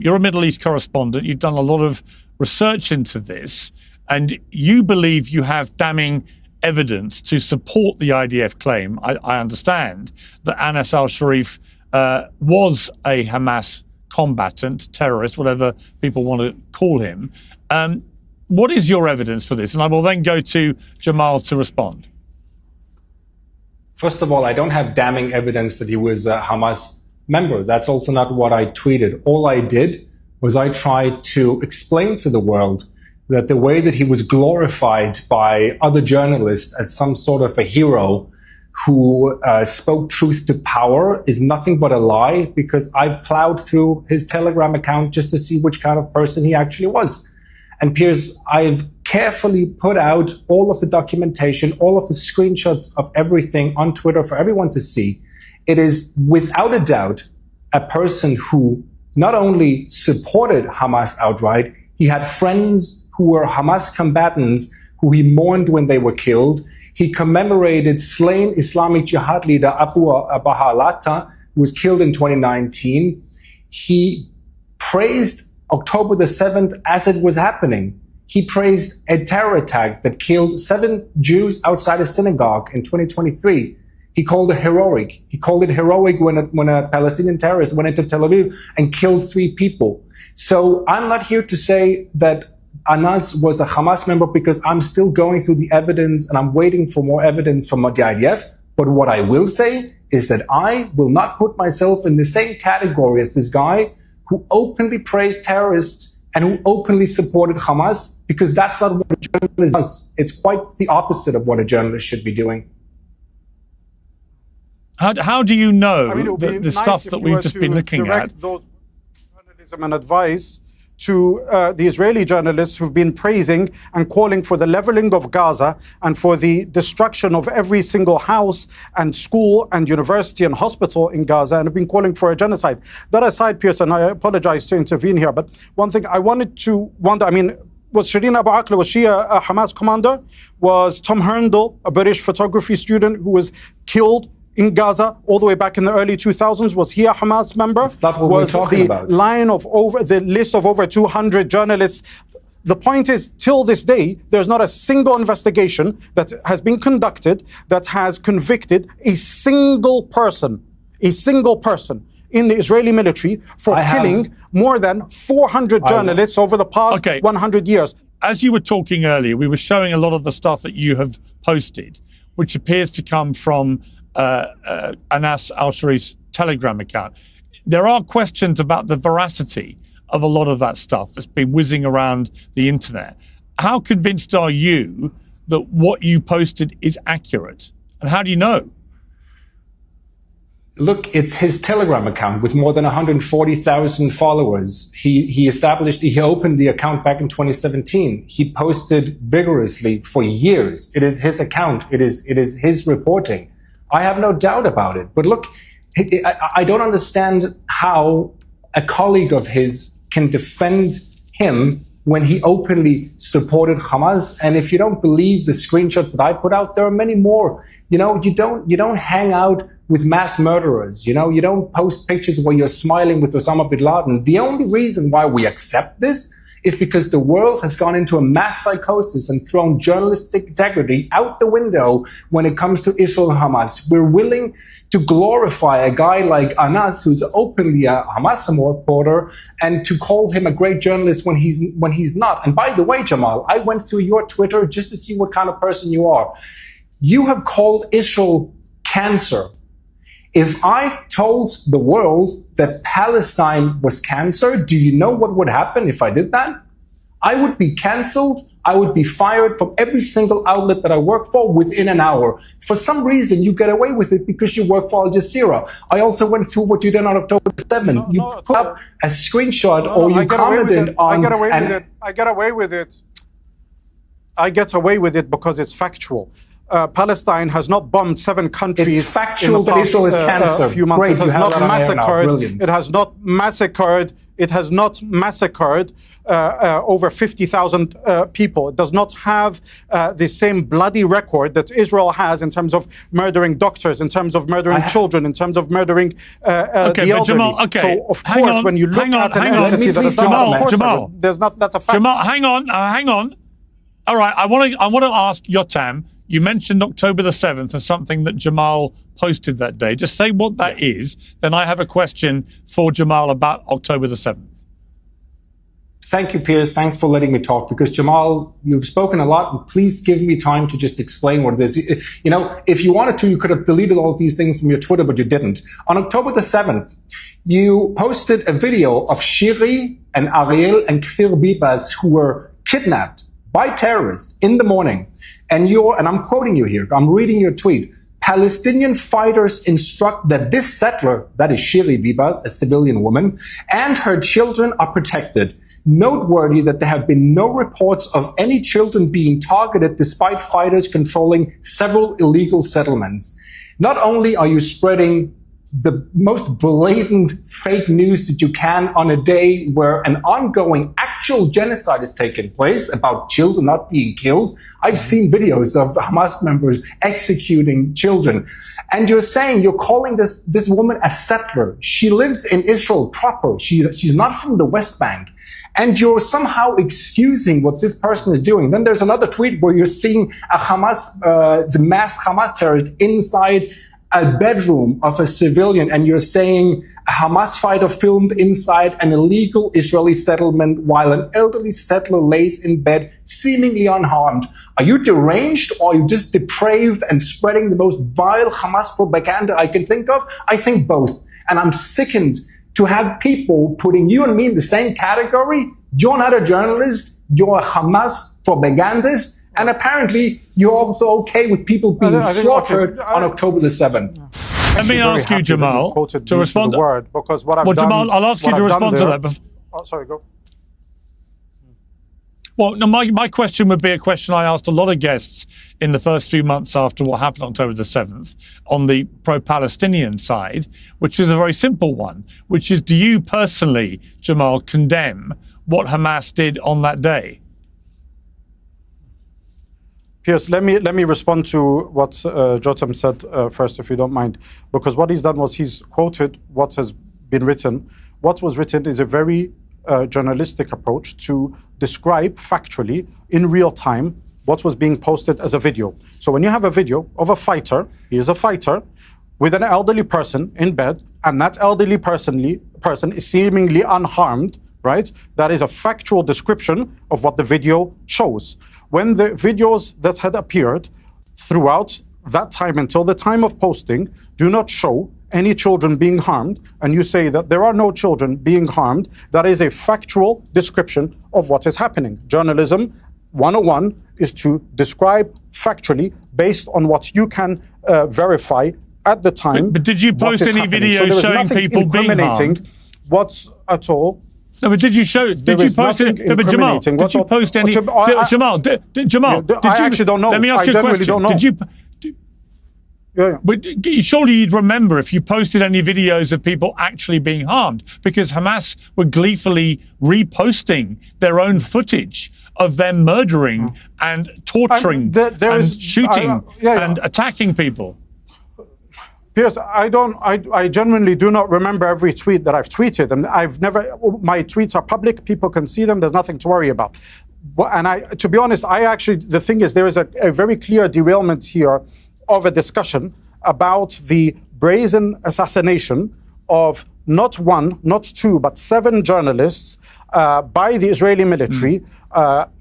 You're a Middle East correspondent. You've done a lot of research into this, and you believe you have damning evidence to support the IDF claim, I understand, that Anas al-Sharif was a Hamas combatant, terrorist, whatever people want to call him. What is your evidence for this? And I will then go to Jamal to respond. First of all, I don't have damning evidence that he was a Hamas member. That's also not what I tweeted. All I did was I tried to explain to the world that the way that he was glorified by other journalists as some sort of a hero who spoke truth to power is nothing but a lie, because I plowed through his Telegram account just to see which kind of person he actually was. And Piers, I've carefully put out all of the documentation, all of the screenshots of everything on Twitter for everyone to see. It is without a doubt a person who not only supported Hamas outright, he had friends who were Hamas combatants who he mourned when they were killed. He commemorated slain Islamic Jihad leader Abu Baha, who was killed in 2019. He praised October the 7th as it was happening. He praised a terror attack that killed 7 Jews outside a synagogue in 2023. He called it heroic. He called it heroic when a Palestinian terrorist went into Tel Aviv and killed 3 people. So I'm not here to say that Anas was a Hamas member, because I'm still going through the evidence and I'm waiting for more evidence from the IDF. But what I will say is that I will not put myself in the same category as this guy who openly praised terrorists and who openly supported Hamas, because that's not what a journalist does. It's quite the opposite of what a journalist should be doing. How do you know the stuff that we've just been looking at? Those journalism and advice to the Israeli journalists who've been praising and calling for the leveling of Gaza and for the destruction of every single house and school and university and hospital in Gaza, and have been calling for a genocide. That aside, Piers, and I apologize to intervene here, but one thing I wanted to wonder, was Shireen Abu Akleh, was she a Hamas commander? Was Tom Herndl, a British photography student who was killed in Gaza all the way back in the early 2000s, was he a Hamas member? That's not what we're talking about. The list of over 200 journalists. The point is, till this day, there's not a single investigation that has been conducted that has convicted a single person in the Israeli military for killing more than 400 journalists over the past 100 years. As you were talking earlier, we were showing a lot of the stuff that you have posted, which appears to come from Anas al-Sharif's Telegram account. There are questions about the veracity of a lot of that stuff that's been whizzing around the internet. How convinced are you that what you posted is accurate? And how do you know? Look, it's his Telegram account with more than 140,000 followers. He opened the account back in 2017. He posted vigorously for years. It is his account. It is his reporting. I have no doubt about it. But look, I don't understand how a colleague of his can defend him when he openly supported Hamas. And if you don't believe the screenshots that I put out, there are many more. You don't hang out with mass murderers. You don't post pictures where you're smiling with Osama bin Laden. The only reason why we accept this is because the world has gone into a mass psychosis and thrown journalistic integrity out the window when it comes to Israel and Hamas. We're willing to glorify a guy like Anas, who's openly a Hamas reporter, and to call him a great journalist when he's not. And by the way, Jamal, I went through your Twitter just to see what kind of person you are. You have called Israel cancer. If I told the world that Palestine was cancer, do you know what would happen if I did that? I would be cancelled. I would be fired from every single outlet that I work for within an hour. For some reason, you get away with it because you work for Al Jazeera. I also went through what you did on October 7th. You put up a screenshot or you commented on... I get away with it. I get away with it. I get away with it because it's factual. Palestine has not bombed 7 countries. It's factual that Israel is cancer. Few months. Great, it has not massacred. It has not massacred It has not massacred over 50,000 people. It does not have the same bloody record that Israel has in terms of murdering doctors, in terms of murdering children, in terms of murdering the elderly. Jamal, So, of course, when you look at an entity that is Jamal, there's not, that's a fact. Jamal, hang on. All right, I want to ask Yotam. You mentioned October the 7th as something that Jamal posted that day. Just say what that is. Then I have a question for Jamal about October the 7th. Thank you, Piers. Thanks for letting me talk, because Jamal, you've spoken a lot. Please give me time to just explain what it is. You know, if you wanted to, you could have deleted all of these things from your Twitter, but you didn't. On October the 7th, you posted a video of Shiri and Ariel and Kfir Bibas, who were kidnapped by terrorists in the morning. And I'm quoting you here, I'm reading your tweet. Palestinian fighters instruct that this settler, that is Shiri Bibas, a civilian woman, and her children are protected. Noteworthy that there have been no reports of any children being targeted despite fighters controlling several illegal settlements. Not only are you spreading the most blatant fake news that you can on a day where an ongoing actual genocide is taking place about children not being killed. I've seen videos of Hamas members executing children. And you're calling this woman a settler. She lives in Israel proper. She's not from the West Bank. And you're somehow excusing what this person is doing. Then there's another tweet where you're seeing the masked Hamas terrorist inside a bedroom of a civilian, and you're saying a Hamas fighter filmed inside an illegal Israeli settlement while an elderly settler lays in bed seemingly unharmed. Are you deranged, or are you just depraved and spreading the most vile Hamas propaganda I can think of? I think both. And I'm sickened to have people putting you and me in the same category. You're not a journalist, you're a Hamas propagandist. And apparently, you're also okay with people being slaughtered on October the 7th. Let me ask you, Jamal, to respond. To the word, because what I've done, Jamal, I'll ask you to respond to that. Oh, sorry, go. Well, no, my question would be a question I asked a lot of guests in the first few months after what happened on October the 7th on the pro-Palestinian side, which is a very simple one, which is, do you personally, Jamal, condemn what Hamas did on that day? Piers, let me respond to what Jotam said first, if you don't mind, because what he's done was he's quoted what has been written. What was written is a very journalistic approach to describe factually in real time what was being posted as a video. So when you have a video of a fighter, he is a fighter with an elderly person in bed, and that elderly person is seemingly unharmed, right? That is a factual description of what the video shows. When the videos that had appeared throughout that time until the time of posting do not show any children being harmed, and you say that there are no children being harmed, that is a factual description of what is happening. Journalism 101 is to describe factually based on what you can verify at the time. But did you post any videos showing people being harmed? What's at all. No, but did you show? Did you post it? But Jamal, did you post any? Jamal, I actually don't know. Let me ask you a question. Did you? Yeah. But surely you'd remember if you posted any videos of people actually being harmed, because Hamas were gleefully reposting their own footage of them murdering and torturing and shooting and attacking people. Piers, I genuinely do not remember every tweet that I've tweeted, and my tweets are public, people can see them, there's nothing to worry about. And to be honest, the thing is, there is a very clear derailment here of a discussion about the brazen assassination of not one, not two, but 7 journalists by the Israeli military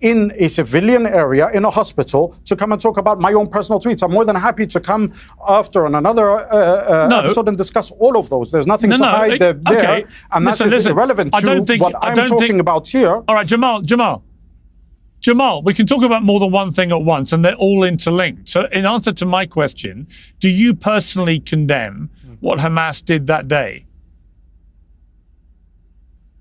in a civilian area, in a hospital, to come and talk about my own personal tweets. I'm more than happy to come after on another episode and discuss all of those. There's nothing to hide there. Okay. And that's irrelevant to what I'm talking about here. All right, Jamal, we can talk about more than one thing at once, and they're all interlinked. So in answer to my question, do you personally condemn what Hamas did that day?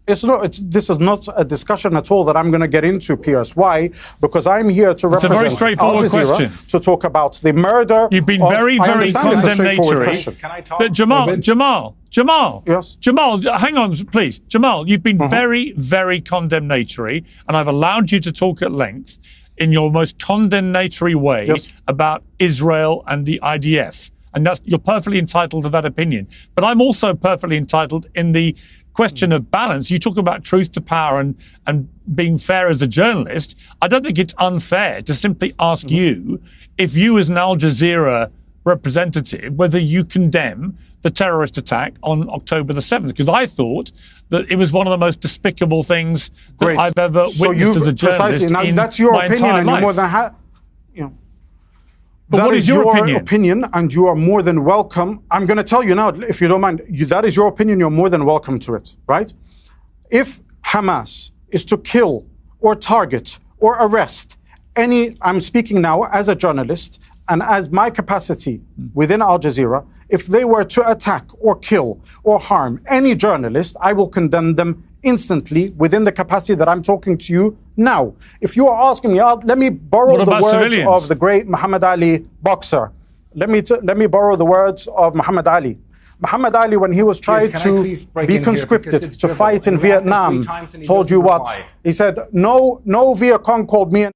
This is not a discussion at all that I'm going to get into, Piers. Why? Because I'm here to represent a very straightforward Al Jazeera question. to talk about the murder. You've been very condemnatory. Can I talk? But Jamal, Yes. Jamal, hang on, please. Jamal, you've been very, very condemnatory, and I've allowed you to talk at length in your most condemnatory way about Israel and the IDF. And you're perfectly entitled to that opinion. But I'm also perfectly entitled in the question of balance. You talk about truth to power and being fair as a journalist. I don't think it's unfair to simply ask you, if you as an Al Jazeera representative, whether you condemn the terrorist attack on October the 7th, because I thought that it was one of the most despicable things that I've ever witnessed as a journalist in that's your my opinion, entire and you're life. more than But that what is your opinion? And you are more than welcome. I'm going to tell you now, if you don't mind, that is your opinion. You're more than welcome to it, right? If Hamas is to kill or target or arrest I'm speaking now as a journalist and as my capacity within Al Jazeera, if they were to attack or kill or harm any journalist, I will condemn them instantly within the capacity that I'm talking to you now. If you are asking me, let me borrow the words civilians? of the great Muhammad Ali boxer. Let me borrow the words of Muhammad Ali. Muhammad Ali, when he was trying to be conscripted to fight in Vietnam, told you what? He said, no Viet Cong called me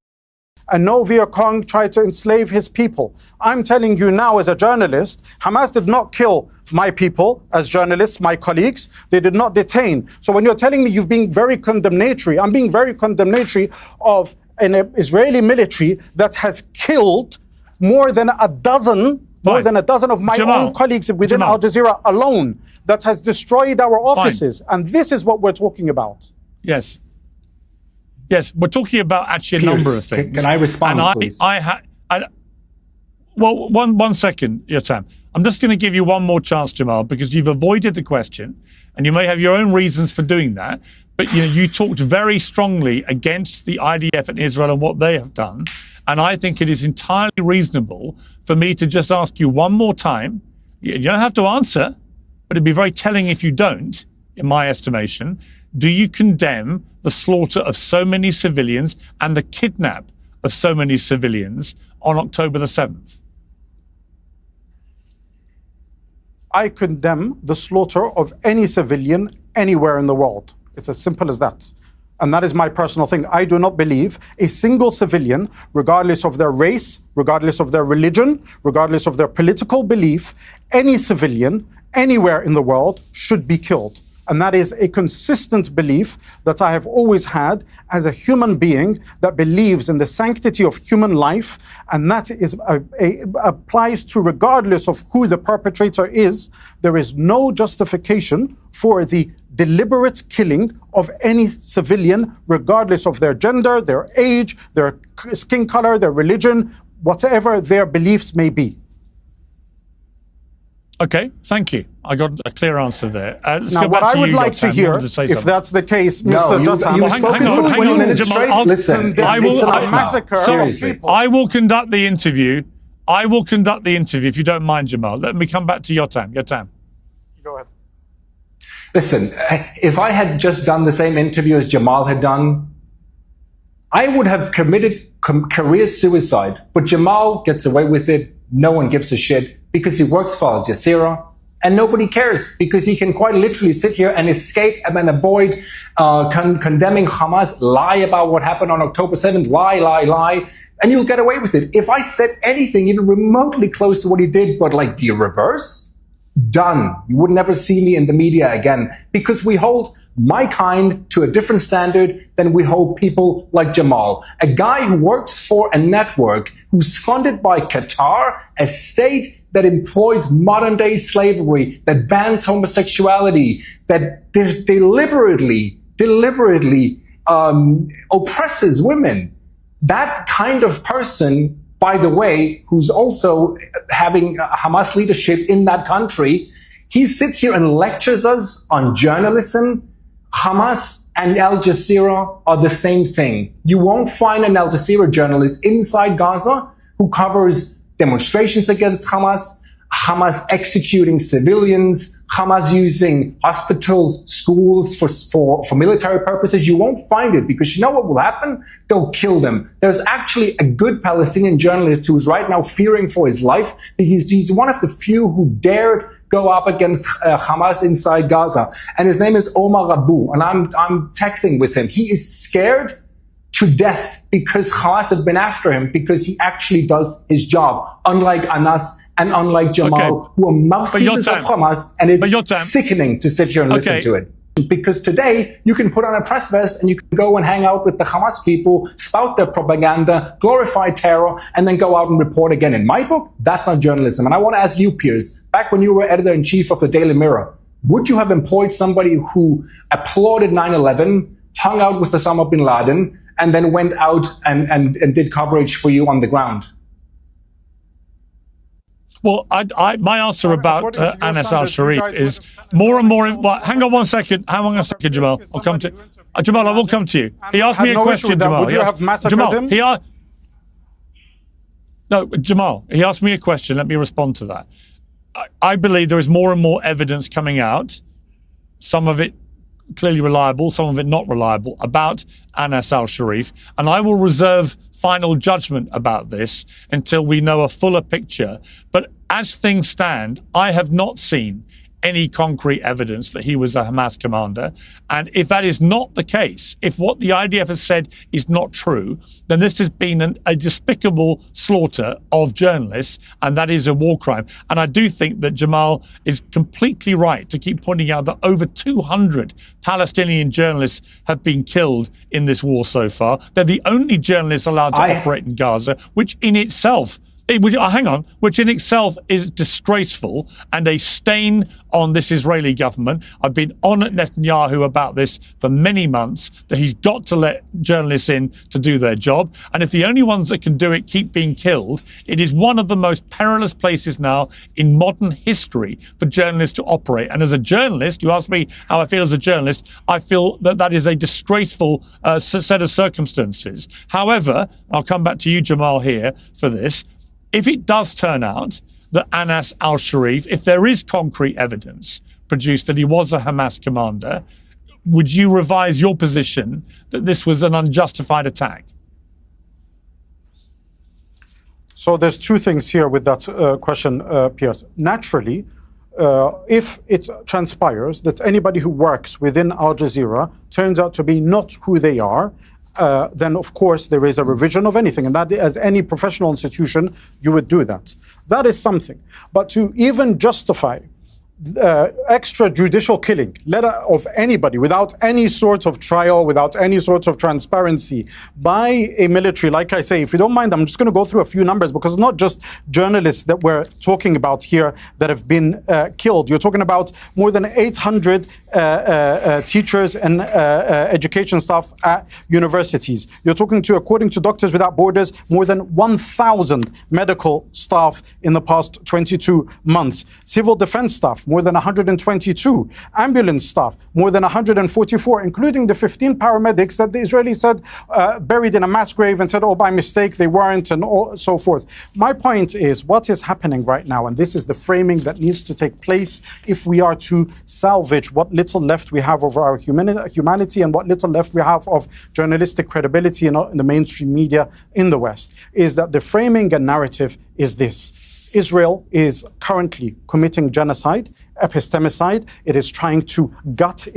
and no Viet Cong tried to enslave his people. I'm telling you now as a journalist, Hamas did not kill my people as journalists, my colleagues. They did not detain. So when you're telling me you've been very condemnatory, I'm being very condemnatory of an Israeli military that has killed more than a dozen of my own colleagues within Al Jazeera alone, that has destroyed our offices. And this is what we're talking about. Yes. Yes, we're talking about actually a number of things. Can I respond, please? Well, one second, Yotam. I'm just going to give you one more chance, Jamal, because you've avoided the question, and you may have your own reasons for doing that. But you talked very strongly against the IDF and Israel and what they have done, and I think it is entirely reasonable for me to just ask you one more time. You don't have to answer, but it'd be very telling if you don't, in my estimation. Do you condemn the slaughter of so many civilians and the kidnap of so many civilians on October the 7th? I condemn the slaughter of any civilian anywhere in the world. It's as simple as that. And that is my personal thing. I do not believe a single civilian, regardless of their race, regardless of their religion, regardless of their political belief, any civilian anywhere in the world should be killed. And that is a consistent belief that I have always had as a human being that believes in the sanctity of human life. And that is applies to regardless of who the perpetrator is. There is no justification for the deliberate killing of any civilian, regardless of their gender, their age, their skin color, their religion, whatever their beliefs may be. Okay, thank you. I got a clear answer there. Let's now, go back what to I would you, like to hear, if that's the case, Mr. Jotam, hang on, Jamal. Listen, I will conduct the interview. I will conduct the interview, if you don't mind, Jamal. Let me come back to Yotam. Yotam. Go ahead. Listen, if I had just done the same interview as Jamal had done, I would have committed career suicide. But Jamal gets away with it. No one gives a shit because he works for Al Jazeera, and nobody cares because he can quite literally sit here and escape and avoid condemning Hamas, lie about what happened on October 7th, lie, and you'll get away with it. If I said anything even remotely close to what he did, but like the reverse, done. You would never see me in the media again because we hold my kind to a different standard than we hold people like Jamal, a guy who works for a network who's funded by Qatar, a state that employs modern-day slavery, that bans homosexuality, that deliberately oppresses women. That kind of person, by the way, who's also having Hamas leadership in that country, he sits here and lectures us on journalism. Hamas and Al Jazeera are the same thing. You won't find an Al Jazeera journalist inside Gaza who covers demonstrations against Hamas, Hamas executing civilians, Hamas using hospitals, schools for military purposes. You won't find it, because you know what will happen? They'll kill them. There's actually a good Palestinian journalist who is right now fearing for his life, because he's one of the few who dared go up against Hamas inside Gaza. And his name is Omar Abu. And I'm texting with him. He is scared to death because Hamas have been after him, because he actually does his job, unlike Anas and unlike Jamal, who are mouthpieces of Hamas, and it's sickening to sit here and listen to it. Because today, you can put on a press vest and you can go and hang out with the Hamas people, spout their propaganda, glorify terror, and then go out and report again. In my book, that's not journalism. And I want to ask you, Piers, back when you were editor-in-chief of the Daily Mirror, would you have employed somebody who applauded 9/11, hung out with Osama bin Laden, and then went out and did coverage for you on the ground? Well, my answer about Anas al-Sharif is more and more. Well, hang on one second, Jamal. I'll come to Jamal. I will come to you. He asked me a question, Jamal. Would you have massacred him? Jamal. He asked me a question. Let me respond to that. I believe there is more and more evidence coming out. Some of it clearly reliable, some of it not reliable, about Anas al-Sharif, and I will reserve final judgment about this until we know a fuller picture. But as things stand, I have not seen any concrete evidence that he was a Hamas commander. And if that is not the case, if what the IDF has said is not true, then this has been a despicable slaughter of journalists, and that is a war crime. And I do think that Jamal is completely right to keep pointing out that over 200 Palestinian journalists have been killed in this war so far. They're the only journalists allowed to operate in Gaza, which in itself which in itself is disgraceful and a stain on this Israeli government. I've been on at Netanyahu about this for many months, that he's got to let journalists in to do their job. And if the only ones that can do it keep being killed, it is one of the most perilous places now in modern history for journalists to operate. And as a journalist, you ask me how I feel as a journalist, I feel that that is a disgraceful set of circumstances. However, I'll come back to you, Jamal, here for this. If it does turn out that Anas al-Sharif, if there is concrete evidence produced that he was a Hamas commander, would you revise your position that this was an unjustified attack? So there's two things here with that question, Piers. Naturally, if it transpires that anybody who works within Al Jazeera turns out to be not who they are, then of course there is a revision of anything, and that, as any professional institution, you would do that. That is something. But to even justify extrajudicial killing of anybody without any sort of trial, without any sort of transparency by a military, like I say, if you don't mind, I'm just going to go through a few numbers, because it's not just journalists that we're talking about here that have been killed. You're talking about more than 800 teachers and education staff at universities. You're talking to, according to Doctors Without Borders, more than 1,000 medical staff in the past 22 months. Civil defense staff, more than 122. Ambulance staff, more than 144, including the 15 paramedics that the Israelis said buried in a mass grave and said, oh, by mistake, they weren't, and so forth. My point is, what is happening right now, and this is the framing that needs to take place if we are to salvage what little left we have of our humanity and what little left we have of journalistic credibility in the mainstream media in the West, is that the framing and narrative is this. Israel is currently committing genocide, epistemicide. It is trying to gut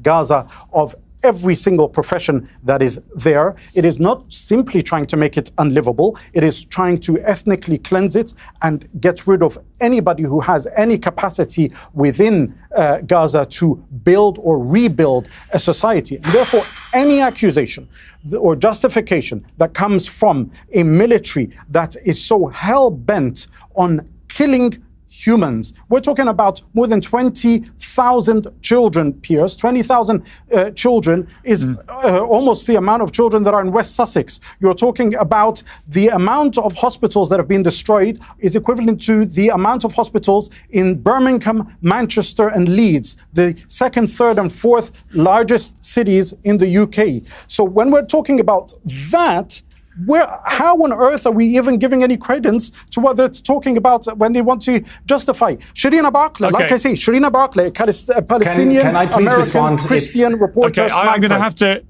Gaza of every single profession that is there. It is not simply trying to make it unlivable. It is trying to ethnically cleanse it and get rid of anybody who has any capacity within Gaza to build or rebuild a society. And therefore, any accusation or justification that comes from a military that is so hell-bent on killing humans. We're talking about more than 20,000 children, Piers. 20,000 children is almost the amount of children that are in West Sussex. You're talking about the amount of hospitals that have been destroyed is equivalent to the amount of hospitals in Birmingham, Manchester, and Leeds, the second, third, and fourth largest cities in the UK. So when we're talking about that, How on earth are we even giving any credence to what they're talking about when they want to justify? Shirina Barclay, like I say, Shirina Barclay, a Palestinian, can I please American, respond? Christian reporter. Okay, I'm going to have to...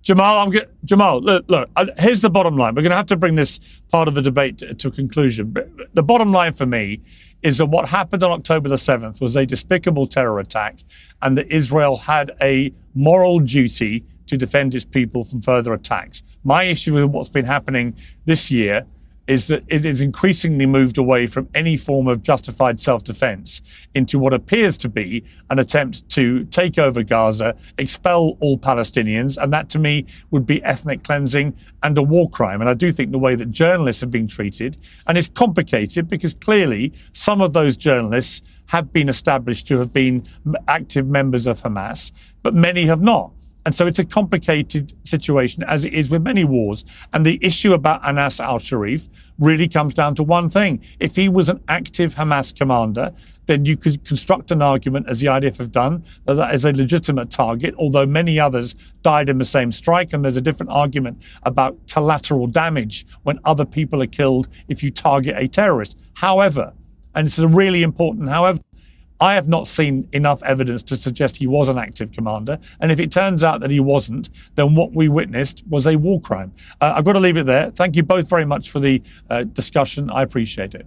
Jamal, look, here's the bottom line. We're going to have to bring this part of the debate to a conclusion. But the bottom line for me is that what happened on October the 7th was a despicable terror attack, and that Israel had a moral duty to defend its people from further attacks. My issue with what's been happening this year is that it is increasingly moved away from any form of justified self-defense into what appears to be an attempt to take over Gaza, expel all Palestinians, and that to me would be ethnic cleansing and a war crime. And I do think the way that journalists are being treated, and it's complicated because clearly some of those journalists have been established to have been active members of Hamas, but many have not. And so it's a complicated situation, as it is with many wars. And the issue about Anas al-Sharif really comes down to one thing. If he was an active Hamas commander, then you could construct an argument, as the IDF have done, that that is a legitimate target, although many others died in the same strike. And there's a different argument about collateral damage when other people are killed if you target a terrorist. However, and it's a really important however, I have not seen enough evidence to suggest he was an active commander. And if it turns out that he wasn't, then what we witnessed was a war crime. I've got to leave it there. Thank you both very much for the discussion. I appreciate it.